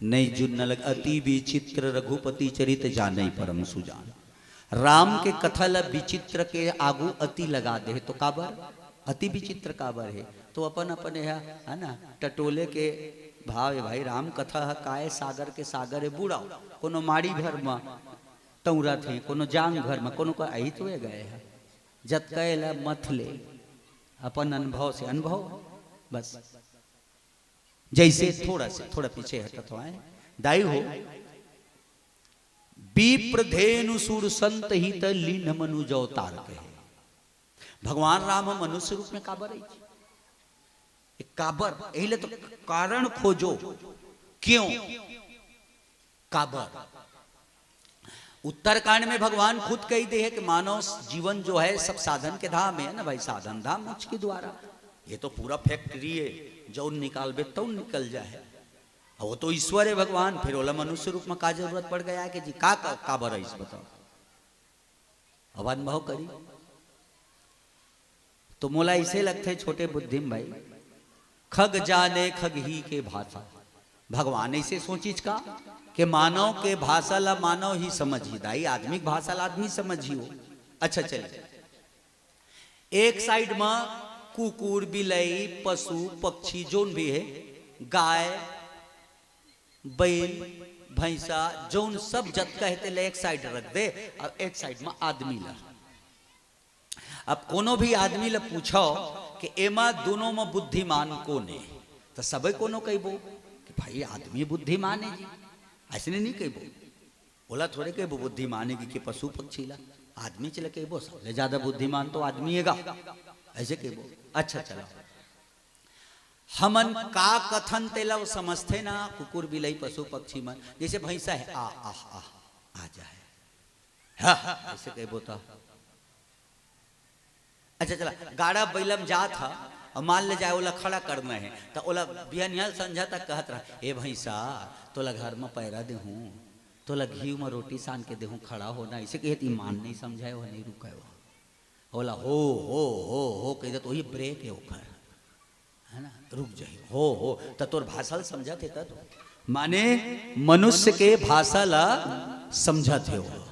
नहीं जुन लग अति विचित्र रघुपति चरित जाने परम सुजान। राम के कथा ल विचित्र के आगू अति लगा दे तो काबर अति विचित्र काबर है। तो अपन अपन है ना टटोले के भाव है भाई राम कथा काय सागर के सागर है बूढ़ाओ कोनो माड़ी भर में तौरा थे कोनो जांग भर में कोनो का आई तो गए है जत कैला मत ले अपन अनुभव से अनुभव बस जैसे थोड़ा पीछे हटत हो दाई हो विप्रधेनु सुर संत हित लीन मनुज अवतार कहे। भगवान राम मनुष्य रूप में काबर आई काबर यही तो कारण खोजो क्यों काबर। उत्तरकांड में भगवान खुद कही दे है कि मानव जीवन जो है सब साधन के धाम है ना भाई साधन धाम मोक्ष के द्वारा। ये तो पूरा फैक्ट्री है जो निकाल बे तो निकल जाए वो तो ईश्वर है भगवान। फिर ओला मनुष्य रूप में का जरूरत पड़ गया है कि जी काबर है इस बताओ अब अनुभव करी तो मोला इसे लगते है छोटे बुद्धिम भाई खग जाने खग ही के भाषा। भगवान ऐसे सोचीज का कि मानव के भाषा ला मानव ही समझ ही दाई आदमी भाषा ला आदमी समझ ही हो। अच्छा चलिए एक साइड में कुकुर बिलाई पशु पक्षी जोन भी है गाय बैल भैंसा जोन सब जत कहते ले एक साइड रख दे और एक साइड में आदमी ला। अब कोनो भी आदमी ला पूछो कि एमा दोनों में बुद्धिमान कौन है तो सब कोनो कहबो कि भाई आदमी बुद्धिमान है जी ऐसे नहीं कहबो बोला थोड़े कहबो बुद्धिमान है कि पशु पक्षी ला आदमी चले कहबो सबसे ज्यादा बुद्धिमान तो आदमी है ऐसे कहबो। अच्छा चलो हमन का कथन तेला वो समझते ना कुकुर बिलाई पशु पक्षी मन जैसे भैंसा है आ जाए ऐसे कहबो तो अच्छा चला गाड़ा बैलम जा था और मान ले जाए ओला खड़ा करना है तो ओला बिहानियाल संझा तक कहत रहा ए भैंसा तोला घर में पैरा दे हूँ तोला घी में रोटी सान के दे हूँ खड़ा होना इसे कहती मान नहीं समझाए वो नहीं रुका वो ओला हो कह दे तो ये ब्रेक है ओकर है ना रुक जाए हो तो तोर भाषा समझा थे तो माने मनुष्य के भाषा ला समझा थे वो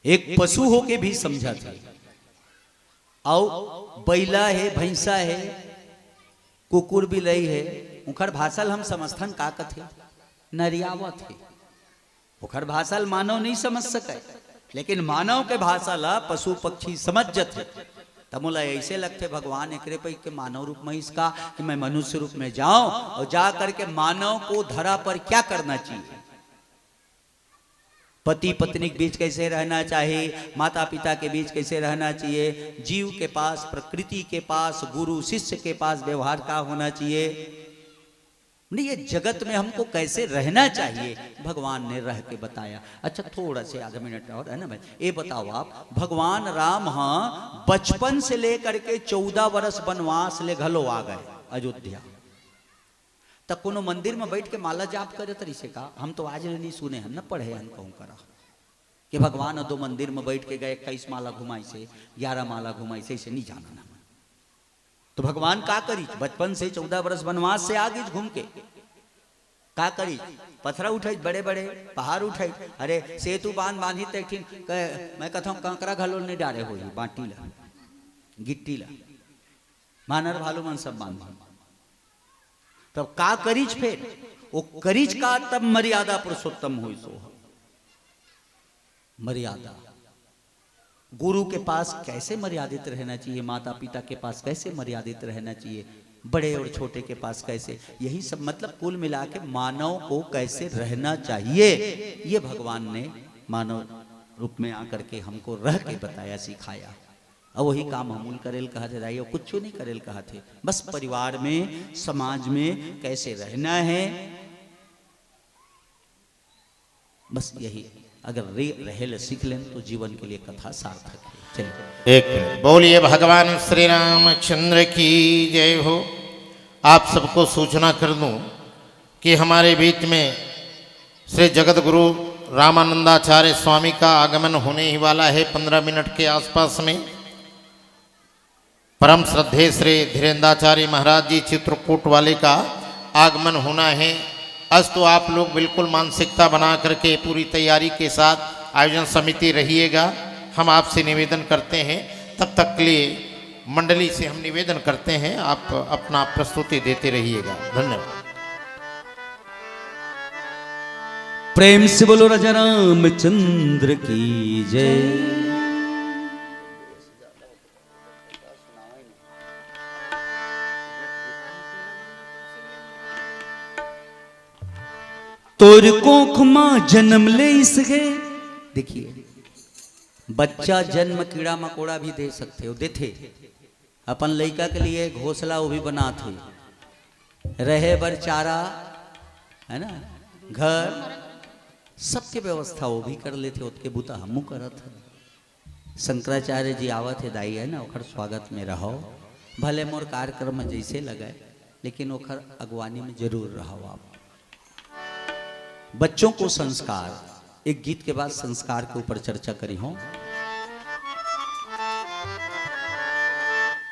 एक पशु हो के भी समझा थे और बैला है भैंसा है कुकुर बिलाई है उखर भाषा हम समझथन का कथे नरियावत है उखर भाषा मानव नहीं समझ सके लेकिन मानव के भाषा ला पशु पक्षी समझ जाते तब मोला ऐसे लगते भगवान एकरे पे के मानव रूप में इसका कि मैं मनुष्य रूप में जाऊं और जा करके मानव को धरा पर क्या करना चाहिए पति पत्नी के बीच कैसे रहना चाहिए माता पिता के बीच कैसे रहना चाहिए जीव के पास प्रकृति के पास गुरु शिष्य के पास व्यवहार का होना चाहिए नहीं ये जगत में हमको कैसे रहना चाहिए भगवान ने रह के बताया। अच्छा थोड़ा से आधा मिनट और है ना भाई ये बताओ आप भगवान राम हाँ बचपन से लेकर के 14 वर्ष वनवास ले घलो आ गए अयोध्या तक कोनो मंदिर में बैठ के माला जाप करे तरी से का हम तो आज नहीं सुने हम न पढ़े हम कहूँ करा कि भगवान दो मंदिर में बैठ के गए 21 माला घुमाई से 11 माला घुमाई से इसे नहीं जाना ना तो भगवान का करी बचपन से 14 वर्ष वनवास से आगे घूम के का करी पत्थरा उठाई बड़े बड़े पहाड़ उठाई अरे सेतु बांधी तैठिन मैं कथा कंकरा घलो नहीं डारे हो बाटी ला गिट्टी ला मानर भालू मन सब बांध तब का करीज फिर वो करीज का तब मर्यादा पुरुषोत्तम हुई सो मर्यादा गुरु के पास कैसे मर्यादित रहना चाहिए माता पिता के पास कैसे मर्यादित रहना चाहिए बड़े और छोटे के पास कैसे यही सब मतलब कुल मिला के मानव को कैसे रहना चाहिए ये भगवान ने मानव रूप में आकर के हमको रह के बताया सिखाया और वही काम हमूल करेल कहा थे और कुछ नहीं करेल कहा थे बस परिवार में समाज में कैसे रहना है बस यही अगर रहेल सीख लें तो जीवन के लिए कथा सार्थक है। चलिए एक बोलिए भगवान श्री रामचंद्र की जय हो। आप सबको सूचना कर दूं कि हमारे बीच में श्री जगत गुरु रामानंदाचार्य स्वामी का आगमन होने ही वाला है 15 मिनट के आसपास में। परम श्रद्धेय श्री धीरेन्द्राचार्य महाराज जी चित्रकूट वाले का आगमन होना है अस्तु आप लोग बिल्कुल मानसिकता बना करके पूरी तैयारी के साथ आयोजन समिति रहिएगा। हम आपसे निवेदन करते हैं, तब तक के लिए मंडली से हम निवेदन करते हैं आप अपना प्रस्तुति देते रहिएगा। धन्यवाद। प्रेम से बोलो राजा रामचंद्र की जय। तोर कोख मां जन्म ले इसके, देखिए बच्चा जन्म कीड़ा मकोड़ा भी दे सकते हो, देते अपन लड़का के लिए घोंसला वो भी बनाते, रहे बर चारा है ना, घर सबके व्यवस्था वो भी कर लेते, उसके बुता हमू करत है। शंकराचार्य जी आवत है दाई है ना, ओखर स्वागत में रहो, भले मोर कार्यक्रम जैसे लगे लेकिन ओखर अगवानी में जरूर रहो। आप बच्चों को संस्कार, एक गीत के बाद संस्कार के ऊपर चर्चा करी हो।